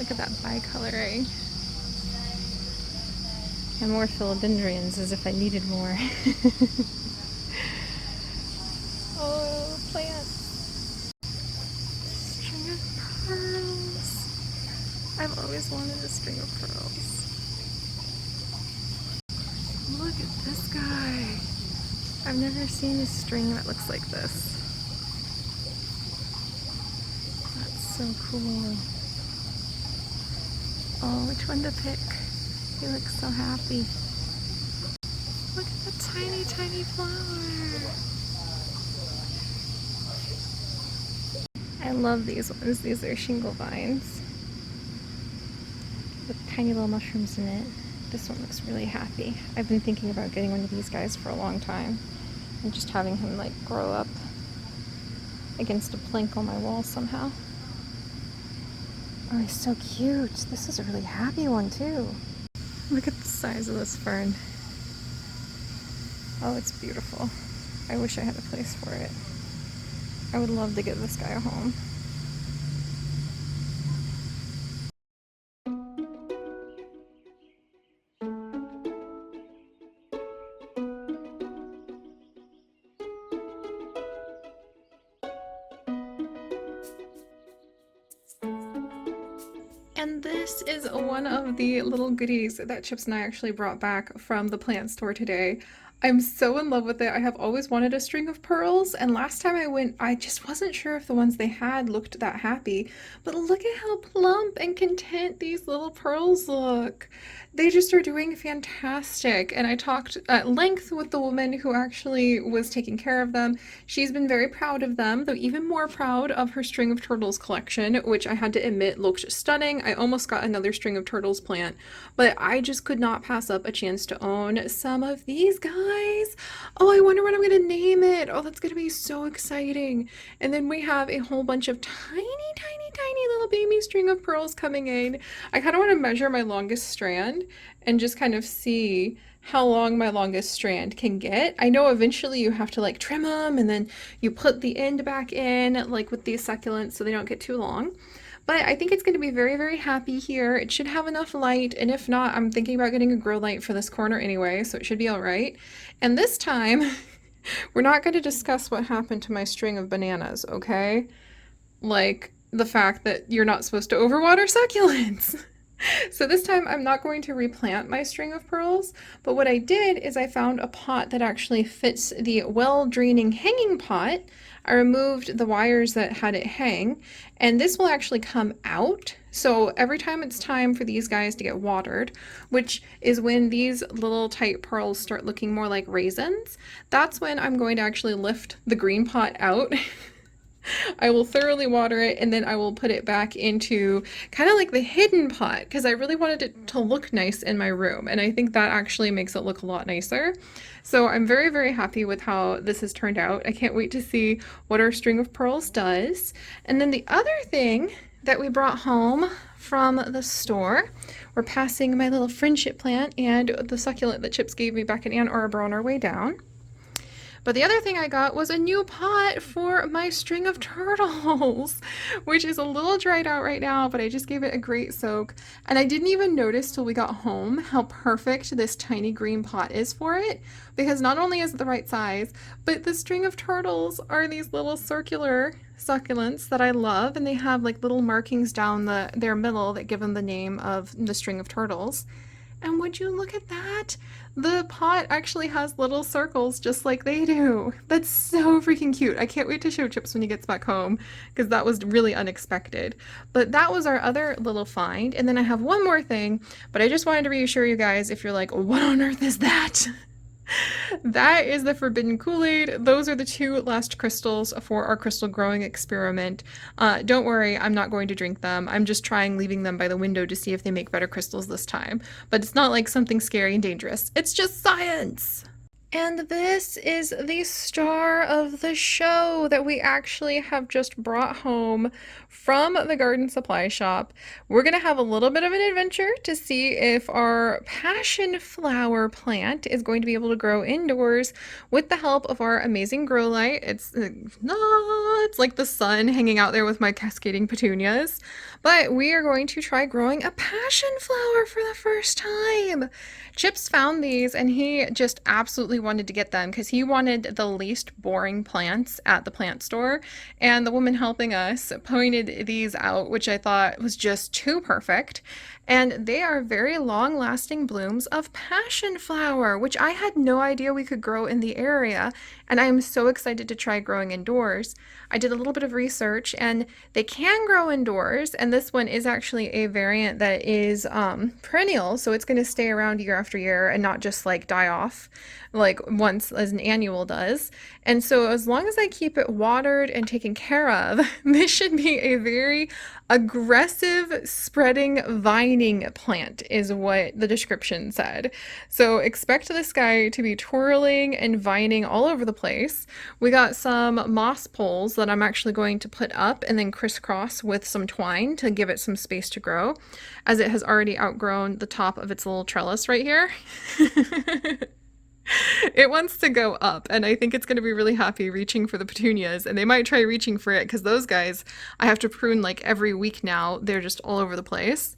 Look at that bicoloring. And more philodendrons, as if I needed more. Oh, plants. String of pearls. I've always wanted a string of pearls. Look at this guy. I've never seen a string that looks like this. That's so cool. Oh, which one to pick? He looks so happy. Look at the tiny, tiny flower. I love these ones. These are shingle vines with tiny little mushrooms in it. This one looks really happy. I've been thinking about getting one of these guys for a long time and just having him like grow up against a plank on my wall somehow. Oh, he's so cute. This is a really happy one too. Look at the size of this fern. Oh, it's beautiful. I wish I had a place for it. I would love to give this guy a home. And this is one of the little goodies that Chips and I actually brought back from the plant store today. I'm so in love with it. I have always wanted a string of pearls, and last time I went, I just wasn't sure if the ones they had looked that happy. But look at how plump and content these little pearls look. They just are doing fantastic. And I talked at length with the woman who actually was taking care of them. She's been very proud of them, though even more proud of her string of turtles collection, which I had to admit looked stunning. I almost got another string of turtles plant, but I just could not pass up a chance to own some of these guys. Oh, I wonder what I'm gonna name it. Oh, that's gonna be so exciting. And then we have a whole bunch of tiny, tiny, tiny little baby string of pearls coming in. I kind of want to measure my longest strand and just kind of see how long my longest strand can get. I know eventually you have to like trim them and then you put the end back in, like with these succulents, so they don't get too long. But I think it's going to be very, very happy here. It should have enough light, and if not, I'm thinking about getting a grow light for this corner anyway, so it should be all right. And this time, we're not going to discuss what happened to my string of bananas, okay? Like the fact that you're not supposed to overwater succulents. So this time I'm not going to replant my string of pearls, but what I did is I found a pot that actually fits the well-draining hanging pot. I removed the wires that had it hang, and this will actually come out. So every time it's time for these guys to get watered, which is when these little tight pearls start looking more like raisins, that's when I'm going to actually lift the green pot out. I will thoroughly water it, and then I will put it back into kind of like the hidden pot because I really wanted it to look nice in my room, and I think that actually makes it look a lot nicer. So I'm very, very happy with how this has turned out. I can't wait to see what our string of pearls does. And then the other thing that we brought home from the store, we're passing my little friendship plant and the succulent that Chips gave me back in Ann Arbor on our way down. But the other thing I got was a new pot for my string of turtles, which is a little dried out right now, but I just gave it a great soak. And I didn't even notice till we got home how perfect this tiny green pot is for it, because not only is it the right size, but the string of turtles are these little circular succulents that I love, and they have like little markings down their middle that give them the name of the string of turtles. And would you look at that? The pot actually has little circles just like they do. That's so freaking cute. I can't wait to show Chips when he gets back home because that was really unexpected. But that was our other little find. And then I have one more thing, but I just wanted to reassure you guys if you're like, what on earth is that? That is the forbidden Kool-Aid. Those are the two last crystals for our crystal growing experiment. Don't worry, I'm not going to drink them. I'm just trying leaving them by the window to see if they make better crystals this time. But it's not like something scary and dangerous. It's just science! And this is the star of the show that we actually have just brought home from the garden supply shop. We're going to have a little bit of an adventure to see if our passion flower plant is going to be able to grow indoors with the help of our amazing grow light. It's like the sun hanging out there with my cascading petunias. But we are going to try growing a passion flower for the first time. Chips found these and he just absolutely wanted to get them because he wanted the least boring plants at the plant store. And the woman helping us pointed these out, which I thought was just too perfect. And they are very long lasting blooms of passion flower, which I had no idea we could grow in the area. And I am so excited to try growing indoors. I did a little bit of research and they can grow indoors. And this one is actually a variant that is perennial. So it's going to stay around year after year and not just like die off like once as an annual does. And so as long as I keep it watered and taken care of, this should be a very aggressive spreading vining plant is what the description said. So expect this guy to be twirling and vining all over the place. We got some moss poles that I'm actually going to put up and then crisscross with some twine to give it some space to grow, as it has already outgrown the top of its little trellis right here. It wants to go up, and I think it's going to be really happy reaching for the petunias, and they might try reaching for it because those guys I have to prune like every week now. They're just all over the place.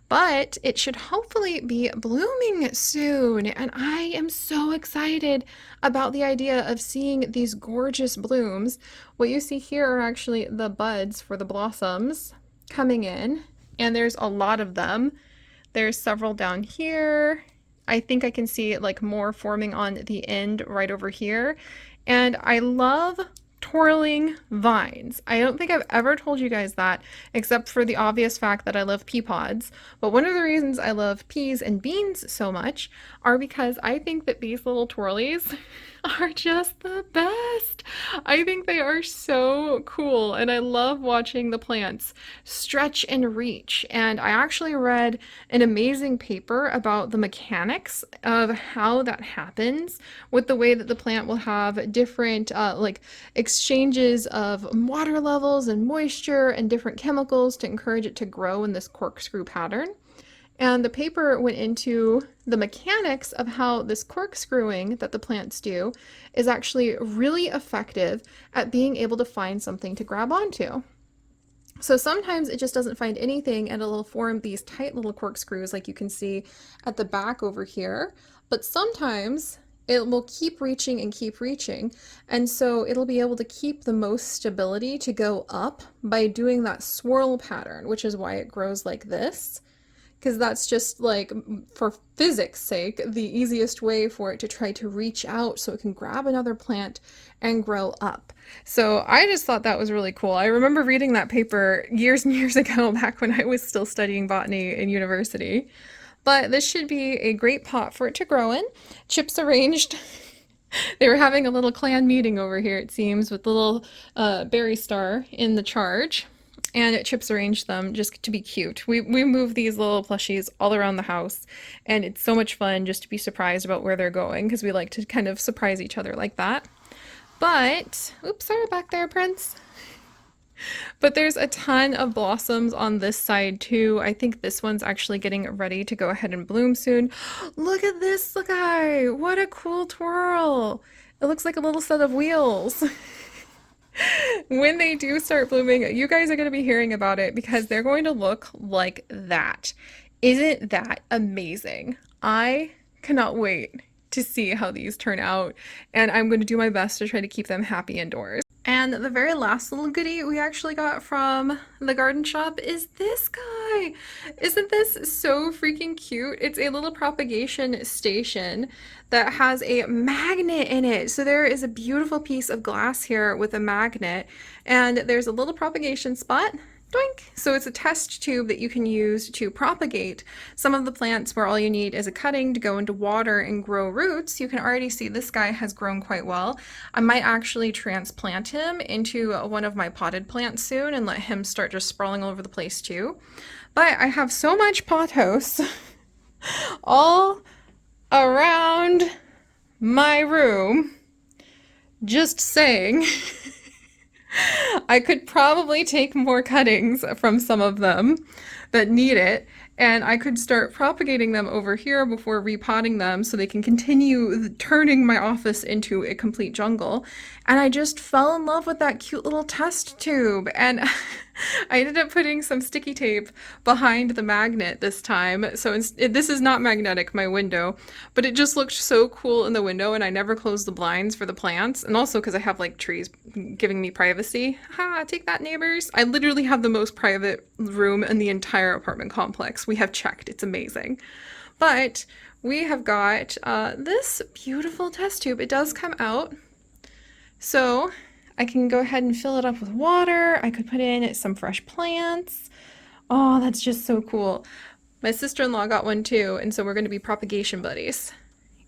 But it should hopefully be blooming soon, and I am so excited about the idea of seeing these gorgeous blooms. What you see here are actually the buds for the blossoms coming in, and there's a lot of them. There's several down here. I think I can see like more forming on the end right over here. And I love twirling vines. I don't think I've ever told you guys that, except for the obvious fact that I love pea pods. But one of the reasons I love peas and beans so much are because I think that these little twirlies are just the best. I think they are so cool, and I love watching the plants stretch and reach. And I actually read an amazing paper about the mechanics of how that happens with the way that the plant will have different like exchanges of water levels and moisture and different chemicals to encourage it to grow in this corkscrew pattern. And the paper went into the mechanics of how this corkscrewing that the plants do is actually really effective at being able to find something to grab onto. So sometimes it just doesn't find anything and it'll form these tight little corkscrews like you can see at the back over here. But sometimes it will keep reaching and keep reaching. And so it'll be able to keep the most stability to go up by doing that swirl pattern, which is why it grows like this. Because that's just like, for physics sake, the easiest way for it to try to reach out so it can grab another plant and grow up. So I just thought that was really cool. I remember reading that paper years and years ago, back when I was still studying botany in university. But this should be a great pot for it to grow in. Chips arranged. They were having a little clan meeting over here, it seems, with the little berry star in the charge. And Chips arranged them just to be cute. We move these little plushies all around the house, and it's so much fun just to be surprised about where they're going, because we like to kind of surprise each other like that. But, oops, sorry back there, Prince. But there's a ton of blossoms on this side too. I think this one's actually getting ready to go ahead and bloom soon. Look at this guy! What a cool twirl! It looks like a little set of wheels. When they do start blooming, you guys are going to be hearing about it because they're going to look like that. Isn't that amazing? I cannot wait to see how these turn out, and I'm going to do my best to try to keep them happy indoors. And the very last little goodie we actually got from the garden shop is this guy. Isn't this so freaking cute? It's a little propagation station that has a magnet in it. So there is a beautiful piece of glass here with a magnet, and there's a little propagation spot. Doink! So it's a test tube that you can use to propagate some of the plants where all you need is a cutting to go into water and grow roots. You can already see this guy has grown quite well. I might actually transplant him into one of my potted plants soon and let him start just sprawling all over the place too. But I have so much pothos all around my room. Just saying. I could probably take more cuttings from some of them that need it, and I could start propagating them over here before repotting them so they can continue turning my office into a complete jungle. And I just fell in love with that cute little test tube. And I ended up putting some sticky tape behind the magnet this time. So this is not magnetic, my window, but it just looked so cool in the window, and I never closed the blinds for the plants. And also because I have like trees giving me privacy. Ha, take that, neighbors. I literally have the most private room in the entire apartment complex. We have checked. It's amazing. But we have got this beautiful test tube. It does come out. So I can go ahead and fill it up with water. I could put in some fresh plants. Oh, that's just so cool. My sister-in-law got one too, and so we're going to be propagation buddies.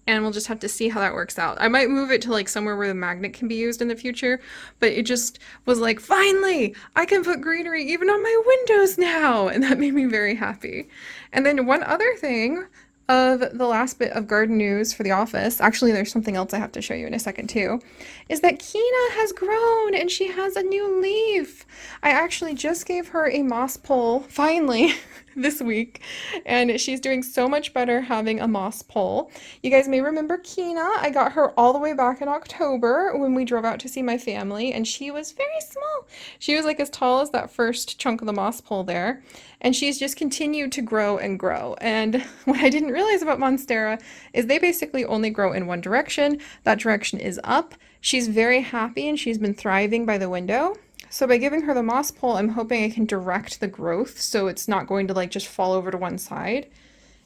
And we'll just have to see how that works out. I might move it to like somewhere where the magnet can be used in the future, but it just was like, finally, I can put greenery even on my windows now. And that made me very happy. And then one other thing of the last bit of garden news for the office, actually there's something else I have to show you in a second too, is that Kina has grown and she has a new leaf. I actually just gave her a moss pole, finally, this week, and she's doing so much better having a moss pole. You guys may remember Kina. I got her all the way back in October when we drove out to see my family, and she was very small. She was like as tall as that first chunk of the moss pole there, and she's just continued to grow and grow. And what I didn't realize about Monstera is they basically only grow in one direction. That direction is up. She's very happy and she's been thriving by the window. So by giving her the moss pole, I'm hoping I can direct the growth so it's not going to like just fall over to one side.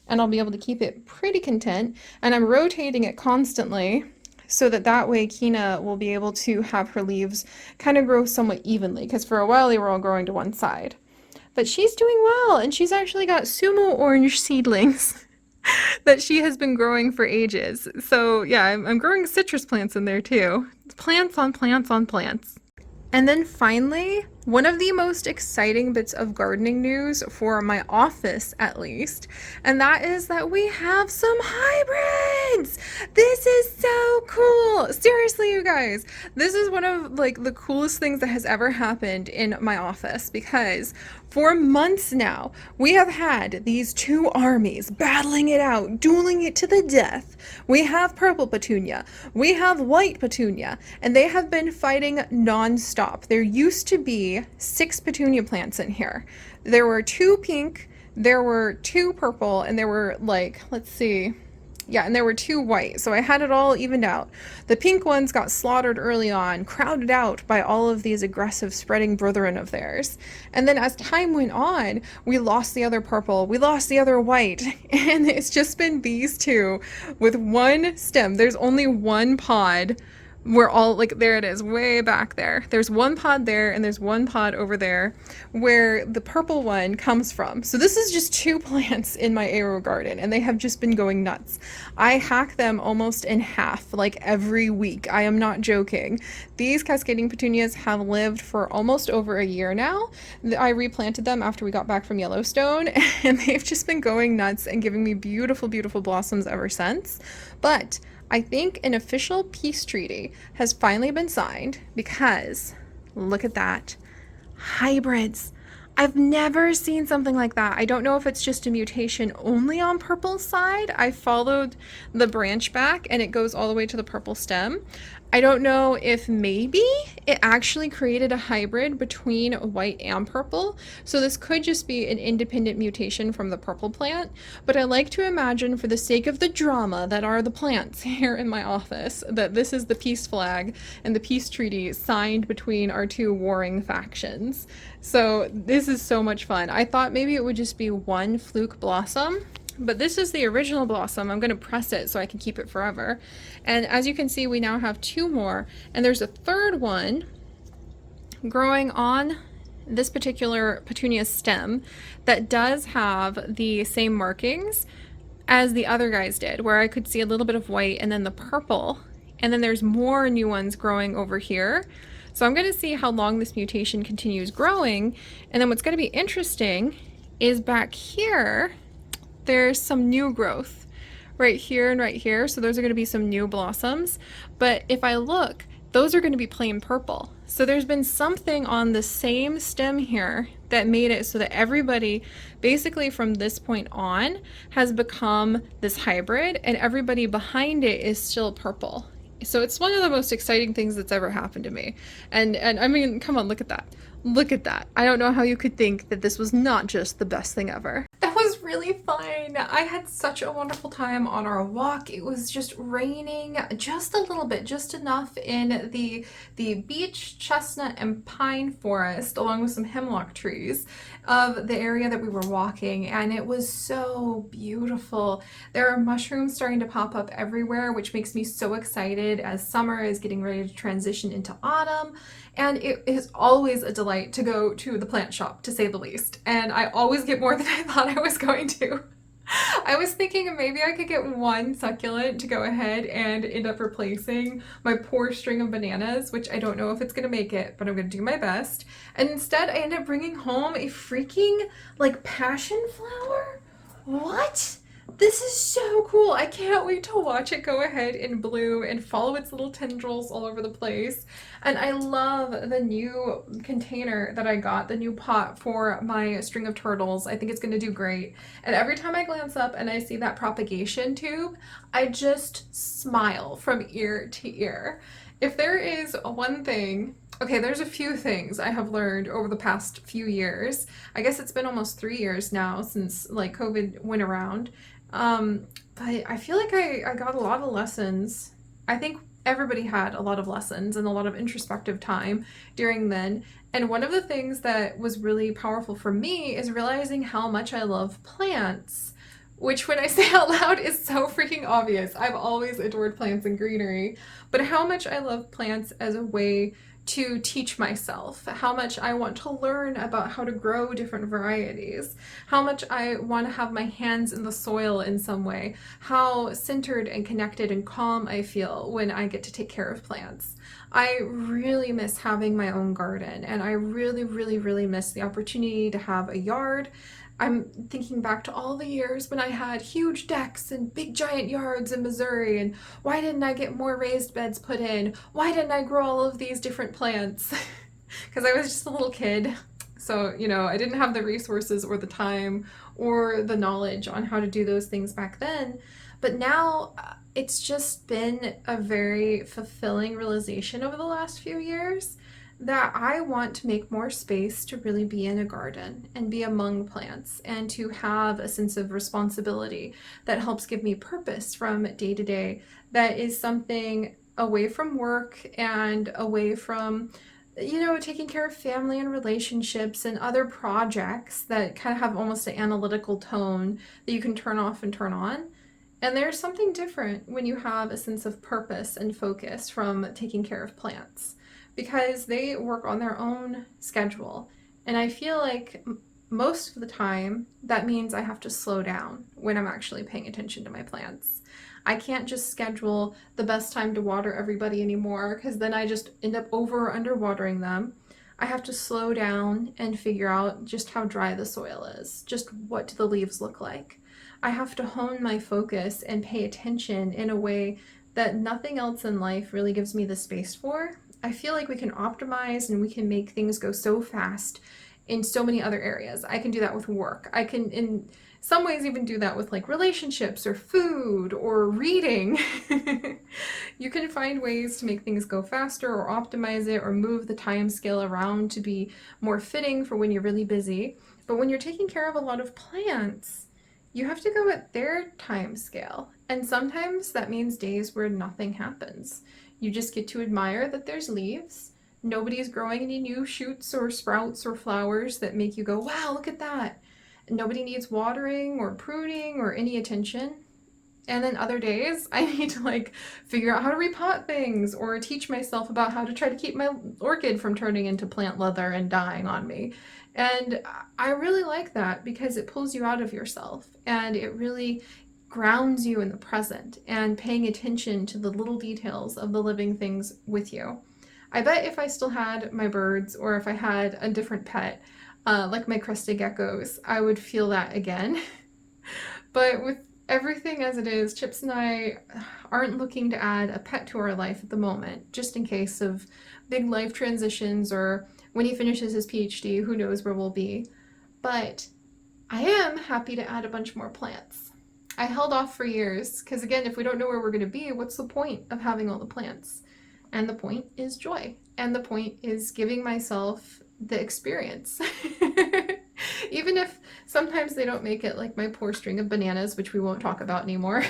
And I'll be able to keep it pretty content. And I'm rotating it constantly so that way Kina will be able to have her leaves kind of grow somewhat evenly, because for a while they were all growing to one side. But she's doing well, and she's actually got sumo orange seedlings that she has been growing for ages. So yeah, I'm growing citrus plants in there too. Plants on plants on plants. And then finally, one of the most exciting bits of gardening news for my office, at least, and that is that we have some hybrids. This is so cool. Seriously, you guys, this is one of like the coolest things that has ever happened in my office, because for months now, we have had these two armies battling it out, dueling it to the death. We have purple Petunia, we have white Petunia, and they have been fighting non-stop. There used to be 6 Petunia plants in here. There were 2 pink, there were 2 purple, and there were like, let's see, yeah, and there were 2 white, so I had it all evened out. The pink ones got slaughtered early on, crowded out by all of these aggressive spreading brethren of theirs. And then as time went on, we lost the other purple, we lost the other white, and it's just been these 2 with one stem. There's only one pod. We're all like, there it is, way back there. There's one pod there, and there's one pod over there where the purple one comes from. So this is just 2 plants in my aero garden, and they have just been going nuts. I hack them almost in half, like every week. I am not joking. These cascading petunias have lived for almost over a year now. I replanted them after we got back from Yellowstone, and they've just been going nuts and giving me beautiful, beautiful blossoms ever since. But I think an official peace treaty has finally been signed, because look at that. Hybrids. I've never seen something like that. I don't know if it's just a mutation only on purple's side. I followed the branch back and it goes all the way to the purple stem. I don't know if maybe it actually created a hybrid between white and purple. So this could just be an independent mutation from the purple plant. But I like to imagine, for the sake of the drama that are the plants here in my office, that this is the peace flag and the peace treaty signed between our 2 warring factions. So this is so much fun. I thought maybe it would just be one fluke blossom, but this is the original blossom. I'm going to press it so I can keep it forever. And as you can see, we now have 2 more, and there's a 3rd one growing on this particular petunia stem that does have the same markings as the other guys did, where I could see a little bit of white and then the purple, and then there's more new ones growing over here. So I'm going to see how long this mutation continues growing, and then what's going to be interesting is back here there's some new growth right here and right here. So those are going to be some new blossoms. But if I look, those are going to be plain purple. So there's been something on the same stem here that made it so that everybody, basically from this point on, has become this hybrid, and everybody behind it is still purple. So it's one of the most exciting things that's ever happened to me. And I mean, come on, look at that. Look at that. I don't know how you could think that this was not just the best thing ever. That was really fun. I had such a wonderful time on our walk. It was just raining just a little bit, just enough in the beech, chestnut, and pine forest, along with some hemlock trees of the area that we were walking, and it was so beautiful. There are mushrooms starting to pop up everywhere, which makes me so excited as summer is getting ready to transition into autumn. And it is always a delight to go to the plant shop, to say the least. And I always get more than I thought I was going to. I was thinking maybe I could get one succulent to go ahead and end up replacing my poor string of bananas, which I don't know if it's gonna make it, but I'm gonna do my best. And instead, I ended up bringing home a freaking, like, passion flower? What? This is so cool. I can't wait to watch it go ahead and bloom and follow its little tendrils all over the place. And I love the new container that I got, the new pot for my string of turtles. I think it's going to do great. And every time I glance up and I see that propagation tube, I just smile from ear to ear. If there is one thing, okay, there's a few things I have learned over the past few years. I guess it's been almost 3 years now since like COVID went around. Um, but I feel like I got a lot of lessons. I think everybody had a lot of lessons and a lot of introspective time during then. And one of the things that was really powerful for me is realizing how much I love plants. Which, when I say out loud, is so freaking obvious. I've always adored plants and greenery, but how much I love plants as a way to teach myself, how much I want to learn about how to grow different varieties, how much I want to have my hands in the soil in some way, how centered and connected and calm I feel when I get to take care of plants. I really miss having my own garden, and I really, really, really miss the opportunity to have a yard. I'm thinking back to all the years when I had huge decks and big giant yards in Missouri, and why didn't I get more raised beds put in? Why didn't I grow all of these different plants? Because I was just a little kid. So, I didn't have the resources or the time or the knowledge on how to do those things back then. But now it's just been a very fulfilling realization over the last few years that I want to make more space to really be in a garden and be among plants and to have a sense of responsibility that helps give me purpose from day to day. That is something away from work and away from taking care of family and relationships and other projects that kind of have almost an analytical tone that you can turn off and turn on. And there's something different when you have a sense of purpose and focus from taking care of plants because they work on their own schedule. And I feel like most of the time that means I have to slow down when I'm actually paying attention to my plants. I can't just schedule the best time to water everybody anymore because then I just end up over or under watering them. I have to slow down and figure out just how dry the soil is, just what do the leaves look like. I have to hone my focus and pay attention in a way that nothing else in life really gives me the space for. I feel like we can optimize and we can make things go so fast in so many other areas. I can do that with work. I can, in some ways, even do that with like relationships or food or reading. You can find ways to make things go faster or optimize it or move the time scale around to be more fitting for when you're really busy. But when you're taking care of a lot of plants, you have to go at their time scale. And sometimes that means days where nothing happens. You just get to admire that there's leaves. Nobody's growing any new shoots or sprouts or flowers that make you go, wow, look at that. Nobody needs watering or pruning or any attention. And then other days, I need to like figure out how to repot things or teach myself about how to try to keep my orchid from turning into plant leather and dying on me. And I really like that because it pulls you out of yourself and it really grounds you in the present and paying attention to the little details of the living things with you. I bet if I still had my birds or if I had a different pet, like my crested geckos, I would feel that again. But with everything as it is. Chips and I aren't looking to add a pet to our life at the moment, just in case of big life transitions or when he finishes his PhD, who knows where we'll be. But I am happy to add a bunch more plants. I held off for years because, again, if we don't know where we're going to be, what's the point of having all the plants? And the point is joy. And the point is giving myself the experience. Even if sometimes they don't make it, like my poor string of bananas, which we won't talk about anymore.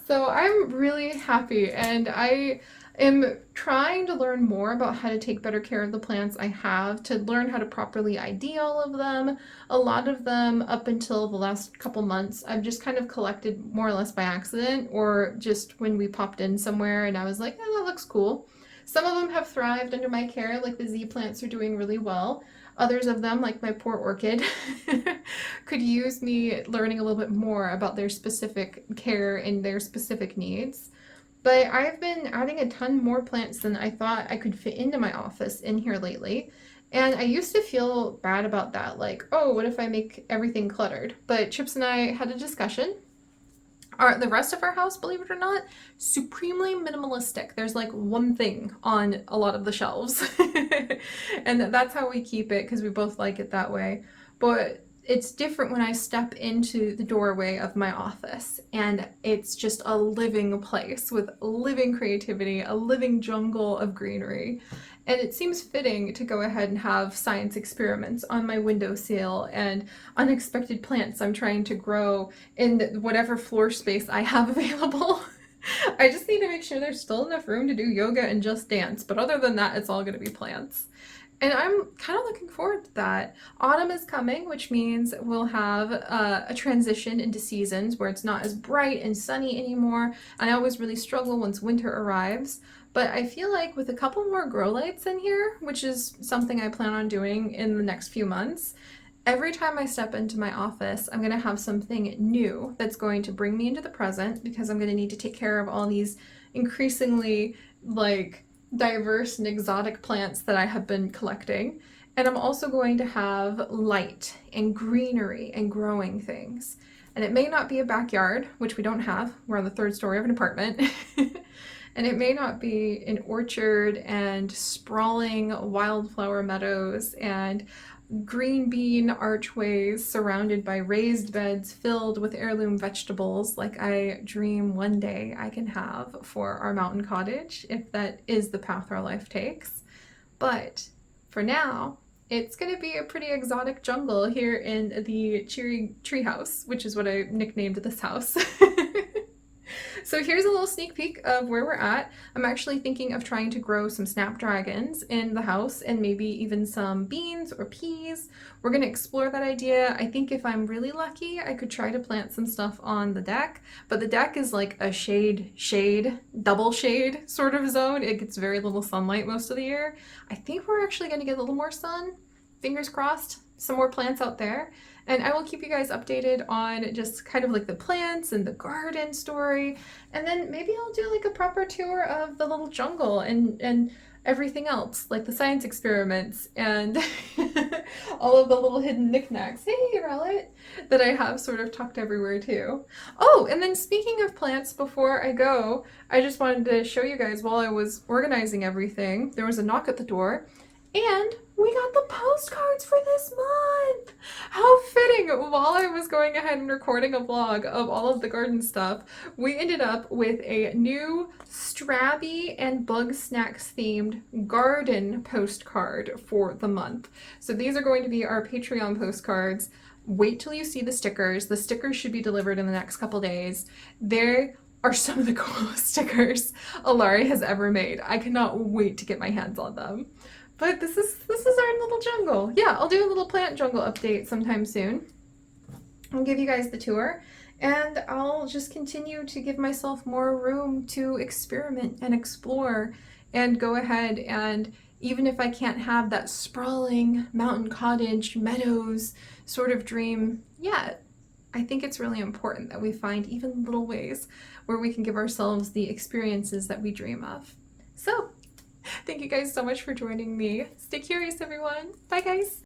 So I'm really happy, and I am trying to learn more about how to take better care of the plants I have, to learn how to properly ID all of them. A lot of them, up until the last couple months, I've just kind of collected more or less by accident, or just when we popped in somewhere and I was like, oh, that looks cool. Some of them have thrived under my care, like the Z plants are doing really well. Others of them, like my poor orchid, could use me learning a little bit more about their specific care and their specific needs. But I've been adding a ton more plants than I thought I could fit into my office in here lately. And I used to feel bad about that, like, oh, what if I make everything cluttered? But Chips and I had a discussion. The rest of our house, believe it or not, supremely minimalistic. There's like one thing on a lot of the shelves. And that's how we keep it because we both like it that way. But it's different when I step into the doorway of my office and it's just a living place with living creativity, a living jungle of greenery. And it seems fitting to go ahead and have science experiments on my windowsill and unexpected plants I'm trying to grow in whatever floor space I have available. I just need to make sure there's still enough room to do yoga and just dance, but other than that, it's all going to be plants. And I'm kind of looking forward to that. Autumn is coming, which means we'll have a transition into seasons where it's not as bright and sunny anymore. And I always really struggle once winter arrives. But I feel like with a couple more grow lights in here, which is something I plan on doing in the next few months, every time I step into my office, I'm going to have something new that's going to bring me into the present because I'm going to need to take care of all these increasingly like diverse and exotic plants that I have been collecting. And I'm also going to have light and greenery and growing things. And it may not be a backyard, which we don't have. We're on the third story of an apartment. And it may not be an orchard and sprawling wildflower meadows and green bean archways surrounded by raised beds filled with heirloom vegetables like I dream one day I can have for our mountain cottage, if that is the path our life takes. But for now, it's going to be a pretty exotic jungle here in the Cheery Treehouse, which is what I nicknamed this house. So here's a little sneak peek of where we're at. I'm actually thinking of trying to grow some snapdragons in the house and maybe even some beans or peas. We're going to explore that idea. I think if I'm really lucky, I could try to plant some stuff on the deck, but the deck is like a double shade sort of zone. It gets very little sunlight most of the year. I think we're actually going to get a little more sun. Fingers crossed, some more plants out there. And I will keep you guys updated on just kind of like the plants and the garden story. And then maybe I'll do like a proper tour of the little jungle and everything else, like the science experiments and all of the little hidden knickknacks. Hey, Rowlet, that I have sort of tucked everywhere too. Oh, and then speaking of plants, before I go, I just wanted to show you guys while I was organizing everything, there was a knock at the door. And we got the postcards for this month! How fitting! While I was going ahead and recording a vlog of all of the garden stuff, we ended up with a new Strabby and Bug Snacks themed garden postcard for the month. So these are going to be our Patreon postcards. Wait till you see the stickers. The stickers should be delivered in the next couple days. They are some of the coolest stickers Alari has ever made. I cannot wait to get my hands on them. But this is our little jungle. Yeah, I'll do a little plant jungle update sometime soon. I'll give you guys the tour, and I'll just continue to give myself more room to experiment and explore and go ahead and even if I can't have that sprawling mountain cottage meadows sort of dream yet, I think it's really important that we find even little ways where we can give ourselves the experiences that we dream of. So, thank you guys so much for joining me. Stay curious, everyone. Bye, guys.